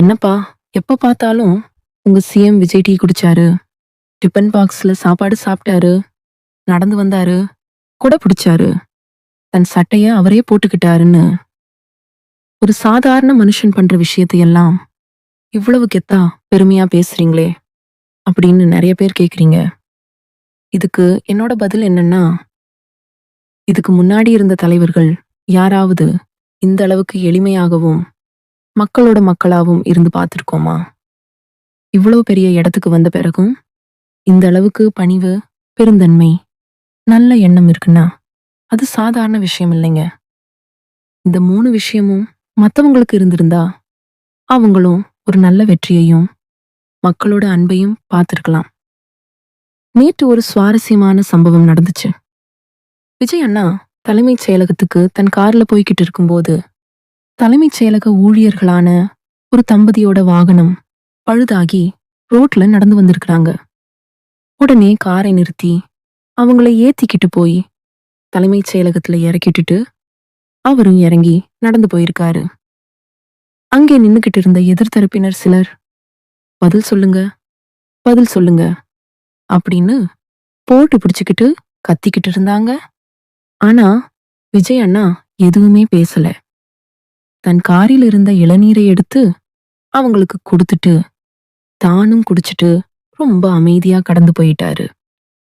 என்னப்பா, எப்ப பார்த்தாலும் உங்க சிஎம் விஜய் டீ குடிச்சாரு, டிபன் பாக்ஸ்ல சாப்பாடு சாப்பிட்டாரு, நடந்து வந்தாரு, கொடை பிடிச்சாரு, தன் சட்டைய அவரே போட்டுக்கிட்டாருன்னு ஒரு சாதாரண மனுஷன் பண்ற விஷயத்தையெல்லாம் இவ்வளவு கெத்தா பெருமையா பேசுறீங்களே அப்படின்னு நிறைய பேர் கேக்குறீங்க. இதுக்கு என்னோட பதில் என்னன்னா, இதுக்கு முன்னாடி இருந்த தலைவர்கள் யாராவது இந்த அளவுக்கு எளிமையாகவும் மக்களோட மக்களாவும் இருந்து பார்த்திருக்கோமா? இவ்வளவு பெரிய இடத்துக்கு வந்த பிறகும் இந்த அளவுக்கு பணிவு, பெருந்தன்மை, நல்ல எண்ணம் இருக்குன்னா அது சாதாரண விஷயம் இல்லைங்க. இந்த 3 விஷயமும் மத்தவங்களுக்கு இருந்திருந்தா அவங்களும் ஒரு நல்ல வெற்றியையும் மக்களோட அன்பையும் பார்த்திருக்கலாம். நேற்று ஒரு சுவாரஸ்யமான சம்பவம் நடந்துச்சு. விஜய் அண்ணா தலைமைச் செயலகத்துக்கு தன் கார்ல போய்கிட்டு இருக்கும்போது தலைமைச் செயலக ஊழியர்களான ஒரு தம்பதியோட வாகனம் பழுதாகி ரோட்ல நடந்து வந்திருக்கிறாங்க. உடனே காரை நிறுத்தி அவங்கள ஏத்திக்கிட்டு போய் தலைமைச் செயலகத்துல இறக்கிட்டுட்டு அவரும் இறங்கி நடந்து போயிருக்காரு. அங்கே நின்னுகிட்டு இருந்த எதிர்த்தரப்பினர் சிலர் பதில் சொல்லுங்க, பதில் சொல்லுங்க அப்படின்னு போட்டு பிடிச்சுக்கிட்டு கத்திக்கிட்டு இருந்தாங்க. ஆனா விஜய் அண்ணா எதுவுமே பேசல. தன் காரில் இருந்த இளநீரை எடுத்து அவங்களுக்கு கொடுத்துட்டு தானும் குடிச்சிட்டு ரொம்ப அமைதியா கடந்து போயிட்டாரு.